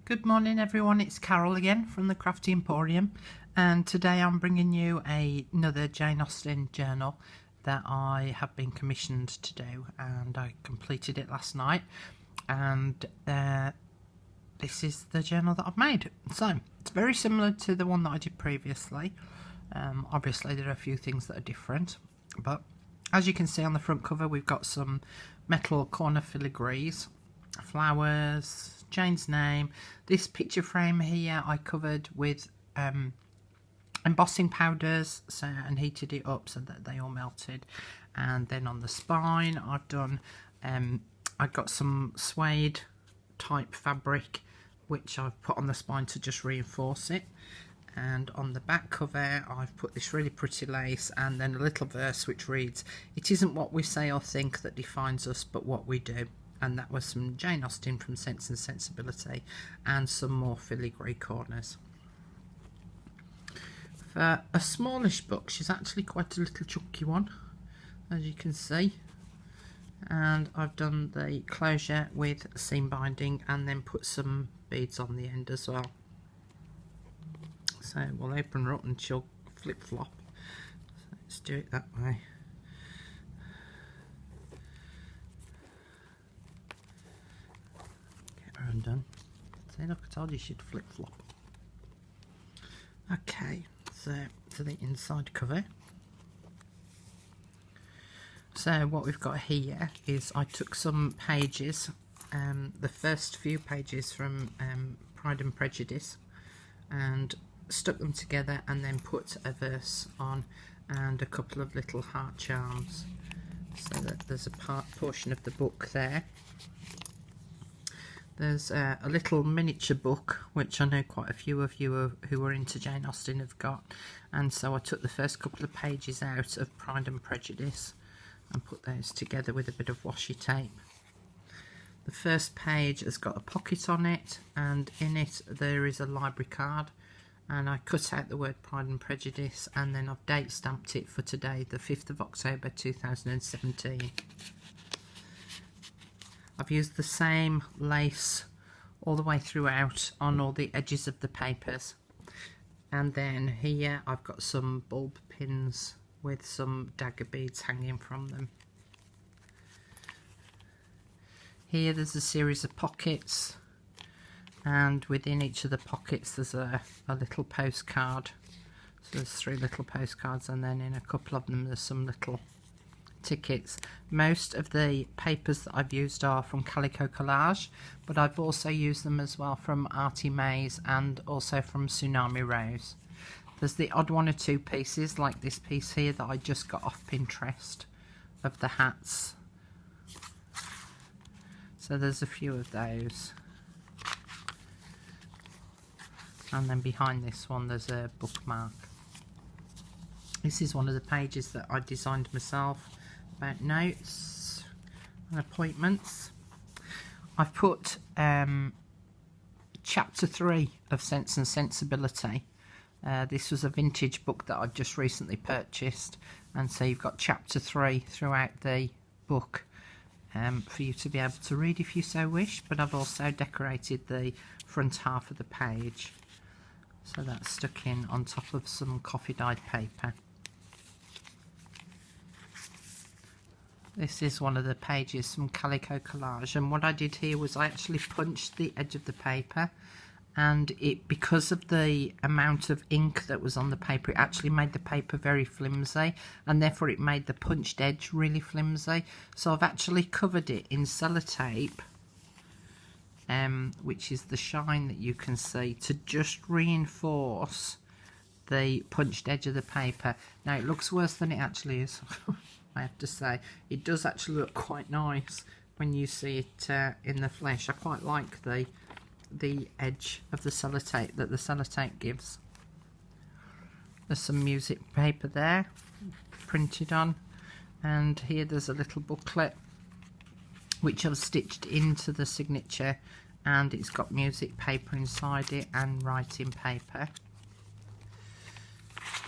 Good morning everyone, it's Carol again from the Crafty Emporium, and today I'm bringing you another Jane Austen journal that I have been commissioned to do, and I completed it last night, and this is the journal that I've made. So it's very similar to the one that I did previously. Obviously there are a few things that are different, but as you can see on the front cover we've got some metal corner filigrees, flowers, Jane's name. This picture frame here I covered with embossing powders and heated it up so that they all melted. And then on the spine I've done I've got some suede type fabric which I've put on the spine to just reinforce it. And on the back cover I've put this really pretty lace and then a little verse which reads, "It isn't what we say or think that defines us but what we do." And that was some Jane Austen from Sense and Sensibility and some more filigree corners. For a smallish book, she's actually quite a little chunky one, as you can see. And I've done the closure with seam binding and then put some beads on the end as well. So we'll open her up and she'll flip flop. So let's do it that way. Undone. See, look, I told you she'd flip flop. Okay, so to the inside cover. So what we've got here is I took some pages, the first few pages from Pride and Prejudice, and stuck them together and then put a verse on and a couple of little heart charms, so that there's a portion of the book there. There's a little miniature book which I know quite a few of you who are into Jane Austen have got, and so I took the first couple of pages out of Pride and Prejudice and put those together with a bit of washi tape. The first page has got a pocket on it, and in it there is a library card, and I cut out the word Pride and Prejudice and then I've date stamped it for today, the 5th of October 2017. I've used the same lace all the way throughout on all the edges of the papers, and then here I've got some bulb pins with some dagger beads hanging from them. Here there's a series of pockets, and within each of the pockets there's a little postcard. So there's 3 little postcards, and then in a couple of them there's some little tickets. Most of the papers that I've used are from Calico Collage, but I've also used them as well from Artie Mays and also from Tsunami Rose. There's the odd 1 or 2 pieces like this piece here that I just got off Pinterest of the hats. So there's a few of those. And then behind this one there's a bookmark. This is one of the pages that I designed myself about notes and appointments. I've put chapter 3 of Sense and Sensibility. This was a vintage book that I've just recently purchased, and so you've got chapter 3 throughout the book for you to be able to read if you so wish, but I've also decorated the front half of the page, so that's stuck in on top of some coffee dyed paper. This is one of the pages from Calico Collage, and what I did here was I actually punched the edge of the paper, and it, because of the amount of ink that was on the paper, it actually made the paper very flimsy, and therefore it made the punched edge really flimsy. So I've actually covered it in sellotape, which is the shine that you can see, to just reinforce the punched edge of the paper. Now it looks worse than it actually is. I have to say, it does actually look quite nice when you see it in the flesh. I quite like the edge of the sellotape that the sellotape gives. There's some music paper there printed on, and here there's a little booklet which I've stitched into the signature, and it's got music paper inside it and writing paper.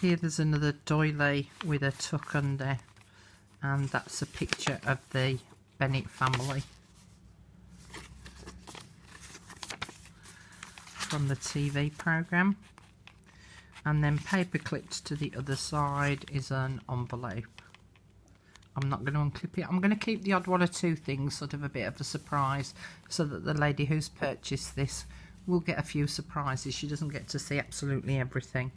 Here there's another doily with a tuck under, and that's a picture of the Bennett family. from the TV programme. And then paper clipped to the other side is an envelope. I'm not going to unclip it. I'm going to keep the odd one or two things sort of a bit of a surprise, so that the lady who's purchased this will get a few surprises. She doesn't get to see absolutely everything.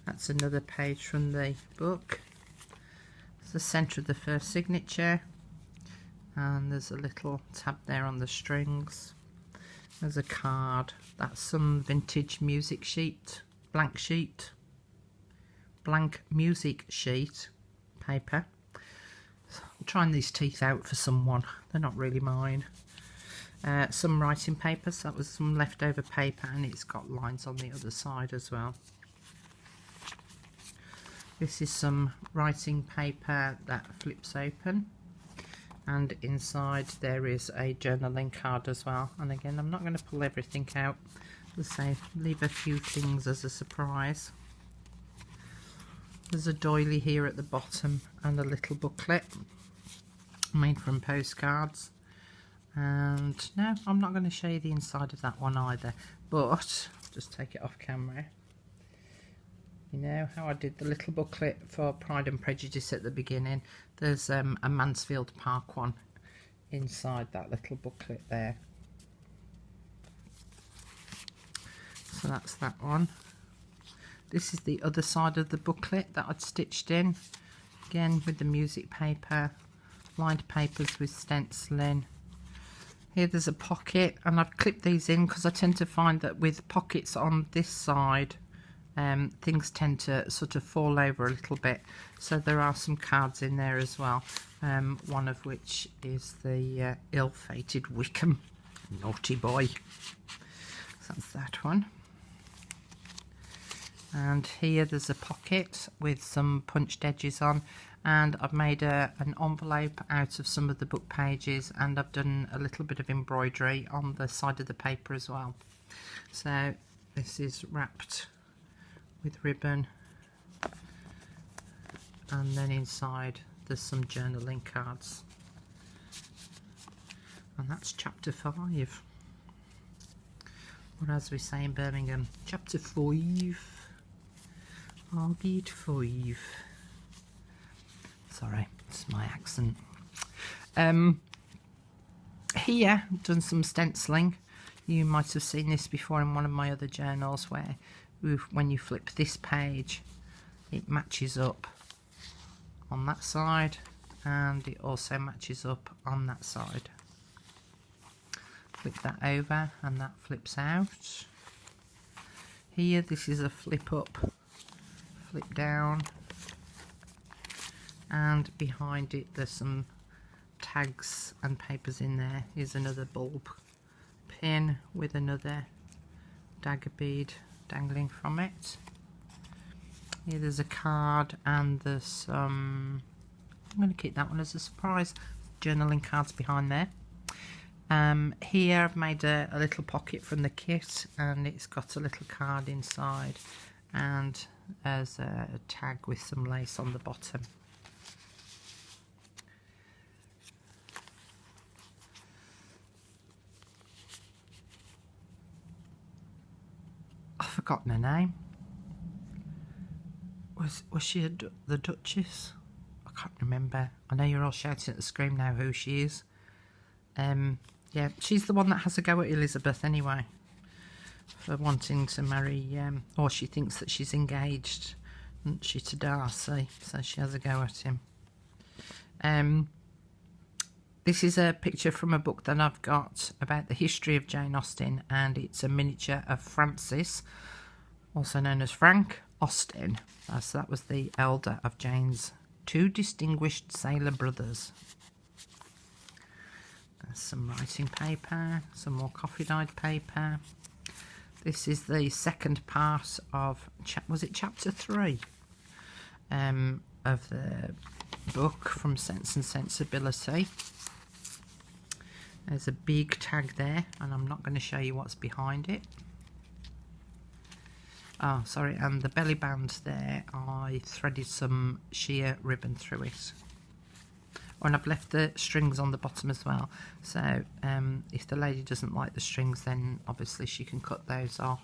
That's another page from the book. It's the centre of the first signature, and there's a little tab there on the strings. There's a card. That's some vintage music sheet, blank music sheet paper. I'm trying these teeth out for someone. They're not really mine. Some writing paper. So that was some leftover paper, and it's got lines on the other side as well. This is some writing paper that flips open, and inside there is a journaling card as well. And again, I'm not going to pull everything out. Let's say leave a few things as a surprise. There's a doily here at the bottom and a little booklet made from postcards. And no, I'm not going to show you the inside of that one either, but just take it off camera. You know how I did the little booklet for Pride and Prejudice at the beginning? There's a Mansfield Park one inside that little booklet there. So that's that one. This is the other side of the booklet that I'd stitched in, again with the music paper, lined papers with stenciling. Here there's a pocket, and I've clipped these in because I tend to find that with pockets on this side, things tend to sort of fall over a little bit. So there are some cards in there as well, one of which is the ill-fated Wickham, naughty boy. So that's that one. And here there's a pocket with some punched edges on, and I've made an envelope out of some of the book pages, and I've done a little bit of embroidery on the side of the paper as well. So this is wrapped with ribbon, and then inside there's some journaling cards, and that's chapter 5, or as we say in Birmingham, chapter 5. I'll get 5. Sorry, it's my accent. Here, I've done some stenciling. You might have seen this before in one of my other journals, where when you flip this page, it matches up on that side, and it also matches up on that side. Flip that over, and that flips out. Here, this is a flip up, flip down, and behind it there's some tags and papers in there. Here's another bulb pin with another dagger bead dangling from it. Here there's a card, and there's some, I'm going to keep that one as a surprise, journaling cards behind there. Here I've made a little pocket from the kit, and it's got a little card inside, and there's a tag with some lace on the bottom. I've forgotten her name. Was she the Duchess? I can't remember. I know you're all shouting at the screen now who she is. Yeah, she's the one that has a go at Elizabeth anyway, for wanting to marry, or she thinks that she's engaged, isn't she, to Darcy, so she has a go at him. This is a picture from a book that I've got about the history of Jane Austen, and it's a miniature of Francis, also known as Frank Austen, as that was the elder of Jane's 2 distinguished sailor brothers. There's some writing paper, some more coffee-dyed paper. This is the second part of, was it chapter 3 of the book from Sense and Sensibility. There's a big tag there, and I'm not going to show you what's behind it. Oh, sorry, and the belly band there, I threaded some sheer ribbon through it. Oh, and I've left the strings on the bottom as well. So if the lady doesn't like the strings, then obviously she can cut those off.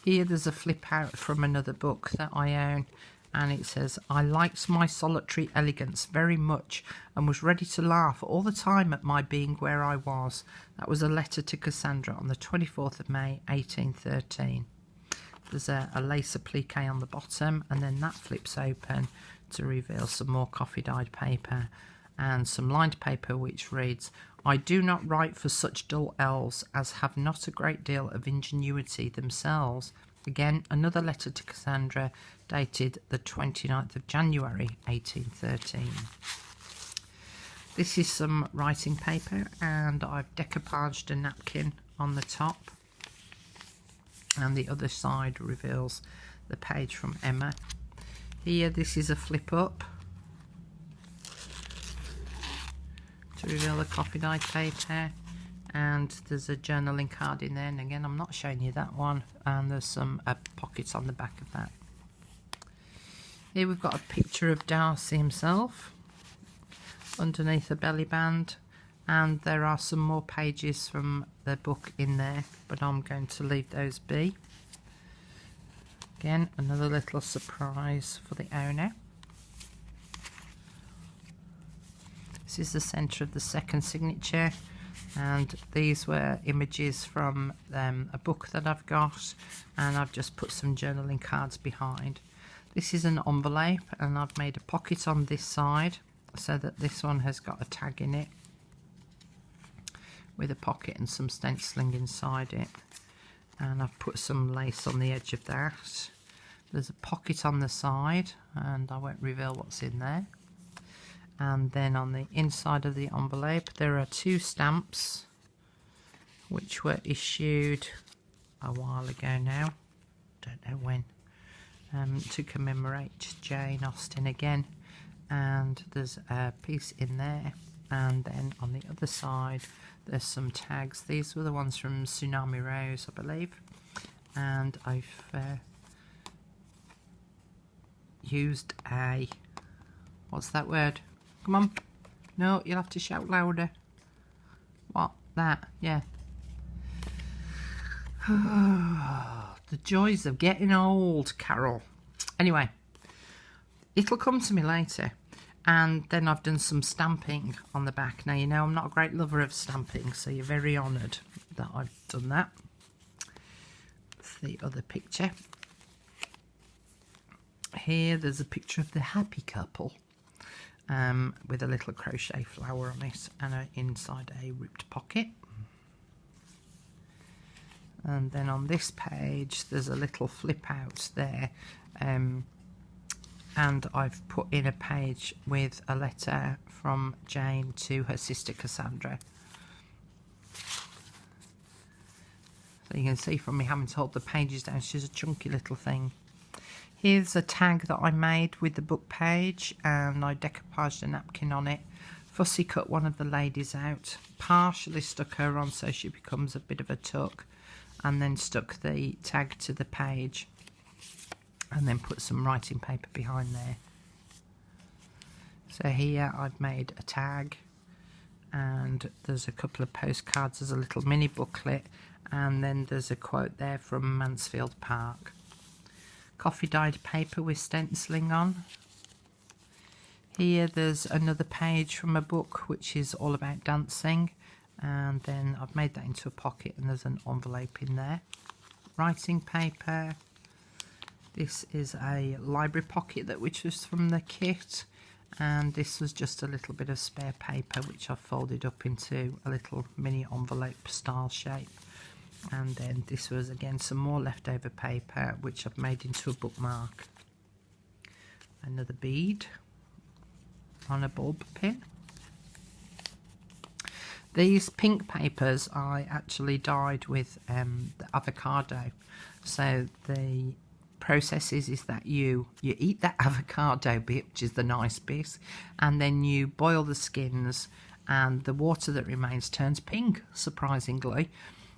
Here there's a flip out from another book that I own, and it says, "I liked my solitary elegance very much and was ready to laugh all the time at my being where I was." That was a letter to Cassandra on the 24th of May 1813. There's a lace applique on the bottom, and then that flips open to reveal some more coffee dyed paper and some lined paper which reads, "I do not write for such dull elves as have not a great deal of ingenuity themselves." Again, another letter to Cassandra dated the 29th of January 1813. This is some writing paper, and I've decoupaged a napkin on the top, and the other side reveals the page from Emma. Here, this is a flip up to reveal the coffee dyed paper, and there's a journaling card in there, and again I'm not showing you that one, and there's some pockets on the back of that. Here we've got a picture of Darcy himself underneath the belly band, and there are some more pages from the book in there, but I'm going to leave those be. Again, another little surprise for the owner. This is the centre of the second signature, and these were images from a book that I've got, and I've just put some journaling cards behind. This is an envelope, and I've made a pocket on this side so that this one has got a tag in it with a pocket and some stenciling inside it, and I've put some lace on the edge of that. There's a pocket on the side, and I won't reveal what's in there. And then on the inside of the envelope there are two stamps which were issued a while ago now, don't know when, to commemorate Jane Austen again, and there's a piece in there, and then on the other side there's some tags. These were the ones from Tsunami Rose, I believe, and I've used a, what's that word? Come on. No, you'll have to shout louder. What? That? Yeah. The joys of getting old, Carol. Anyway, it'll come to me later. And then I've done some stamping on the back. Now, you know I'm not a great lover of stamping, so you're very honoured that I've done that. That's the other picture. Here there's a picture of the happy couple, with a little crochet flower on it, and inside a ripped pocket. And then on this page there's a little flip out there, and I've put in a page with a letter from Jane to her sister Cassandra. So you can see from me having to hold the pages down, she's a chunky little thing. Here's a tag that I made with the book page, and I decoupaged a napkin on it, fussy cut one of the ladies out, partially stuck her on so she becomes a bit of a tuck, and then stuck the tag to the page, and then put some writing paper behind there. So here I've made a tag, and there's a couple of postcards, there's a little mini booklet, and then there's a quote there from Mansfield Park. Coffee dyed paper with stenciling on. Here there's another page from a book which is all about dancing, and then I've made that into a pocket, and there's an envelope in there. Writing paper. This is a library pocket which was from the kit, and this was just a little bit of spare paper which I've folded up into a little mini envelope style shape. And then this was again some more leftover paper which I've made into a bookmark. Another bead on a bulb pin. These pink papers I actually dyed with the avocado. So the process is that you eat that avocado bit, which is the nice bit, and then you boil the skins, and the water that remains turns pink, surprisingly.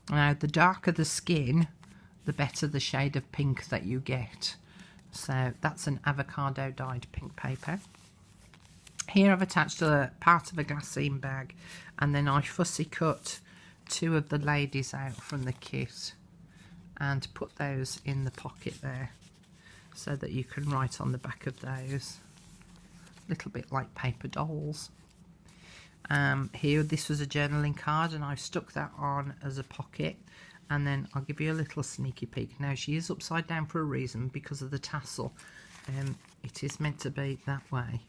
Now, the darker the skin, the better the shade of pink that you get. So that's an avocado dyed pink paper. Here I've attached a part of a glassine bag, and then I fussy cut 2 of the ladies out from the kit and put those in the pocket there so that you can write on the back of those, a little bit like paper dolls. Here, this was a journaling card, and I've stuck that on as a pocket, and then I'll give you a little sneaky peek. Now, she is upside down for a reason, because of the tassel. It is meant to be that way,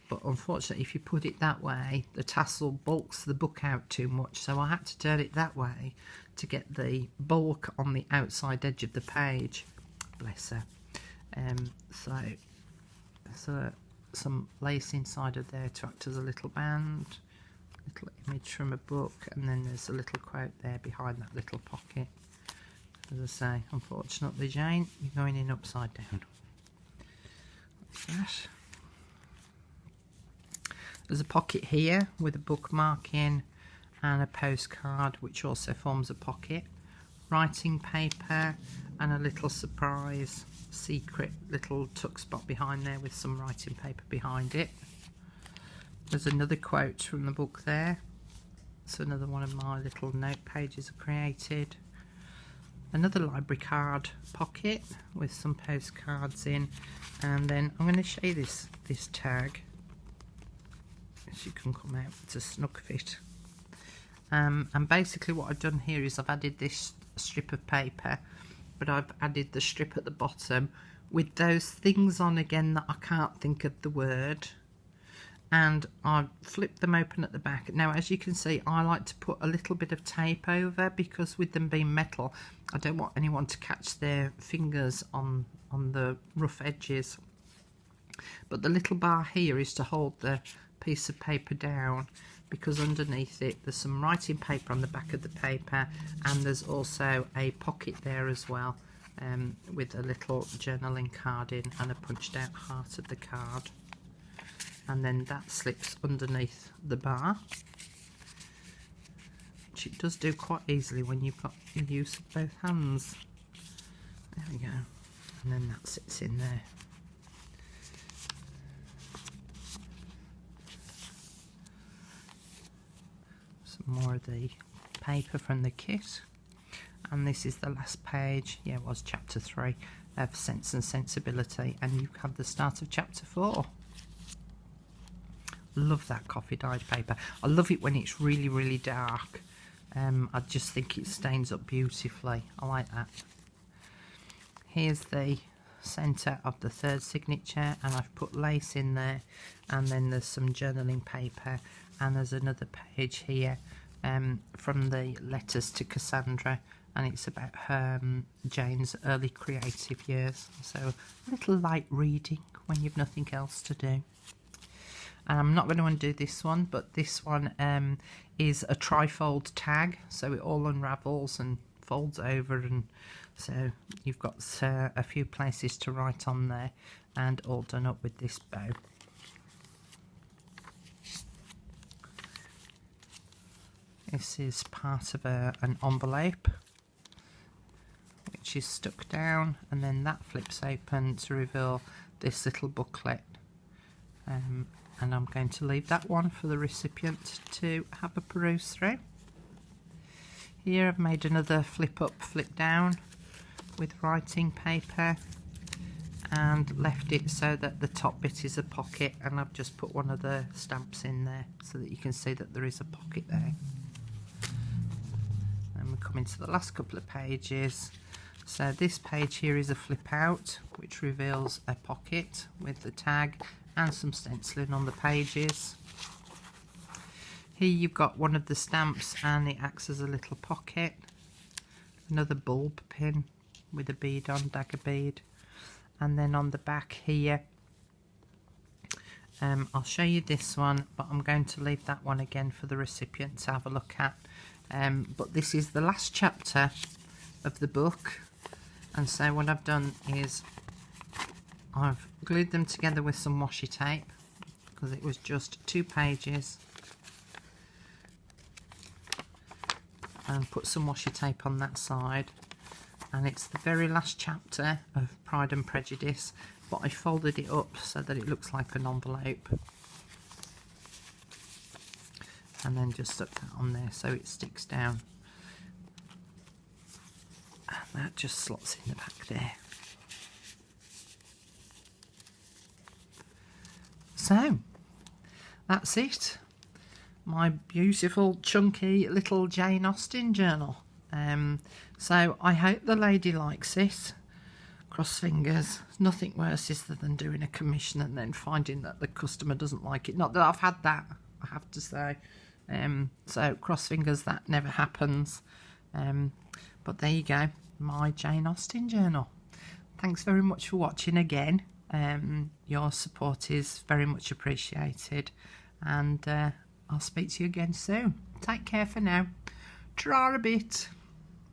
but unfortunately if you put it that way, the tassel bulks the book out too much, so I had to turn it that way to get the bulk on the outside edge of the page. Bless her. So some lace inside of there to act as a little band, little image from a book, and then there's a little quote there behind that little pocket. As I say, unfortunately, Jane, you're going in upside down. Like that. There's a pocket here with a bookmark in and a postcard, which also forms a pocket, writing paper, and a little surprise secret little tuck spot behind there with some writing paper behind it. There's another quote from the book there. It's another one of my little note pages I created. Another library card pocket with some postcards in, and then I'm going to show you this tag. As you can come out, it's a snug fit. And basically what I've done here is I've added this strip of paper, but I've added the strip at the bottom with those things on again that I can't think of the word, and I've flipped them open at the back. Now, as you can see, I like to put a little bit of tape over, because with them being metal, I don't want anyone to catch their fingers on the rough edges. But the little bar here is to hold the piece of paper down, because underneath it there's some writing paper on the back of the paper, and there's also a pocket there as well, with a little journaling card in and a punched out heart of the card, and then that slips underneath the bar, which it does do quite easily when you've got the use of both hands. There we go, and then that sits in there. More of the paper from the kit, and this is the last page. Yeah, it was chapter 3 of Sense and Sensibility, and you have the start of chapter 4. Love that coffee dyed paper. I love it when it's really dark. I just think it stains up beautifully. I like that. Here's the centre of the 3rd signature, and I've put lace in there, and then there's some journaling paper, and there's another page here from the letters to Cassandra, and it's about her Jane's early creative years, so a little light reading when you've nothing else to do. And I'm not going to undo this one, but this one is a trifold tag, so it all unravels and folds over, and so you've got a few places to write on there, and all done up with this bow. This is part of an envelope, which is stuck down, and then that flips open to reveal this little booklet. And I'm going to leave that one for the recipient to have a peruse through. Here I've made another flip up, flip down with writing paper, and left it so that the top bit is a pocket, and I've just put one of the stamps in there so that you can see that there is a pocket there. And we come into the last couple of pages. So this page here is a flip out, which reveals a pocket with the tag and some stenciling on the pages. Here you've got one of the stamps, and it acts as a little pocket. Another bulb pin with a bead on, dagger bead. And then on the back here, I'll show you this one, but I'm going to leave that one again for the recipient to have a look at. But this is the last chapter of the book, and so what I've done is I've glued them together with some washi tape, because it was just 2 pages, and put some washi tape on that side, and it's the very last chapter of Pride and Prejudice, but I folded it up so that it looks like an envelope. and then just stuck that on there so it sticks down, and that just slots in the back there. So that's it, my beautiful chunky little Jane Austen journal. So I hope the lady likes it. Cross fingers. Nothing worse is than doing a commission and then finding that the customer doesn't like it. Not that I've had that, I have to say. So cross fingers that never happens. But there you go, my Jane Austen journal. Thanks very much for watching again. Your support is very much appreciated, and I'll speak to you again soon. Take care for now. Try a bit.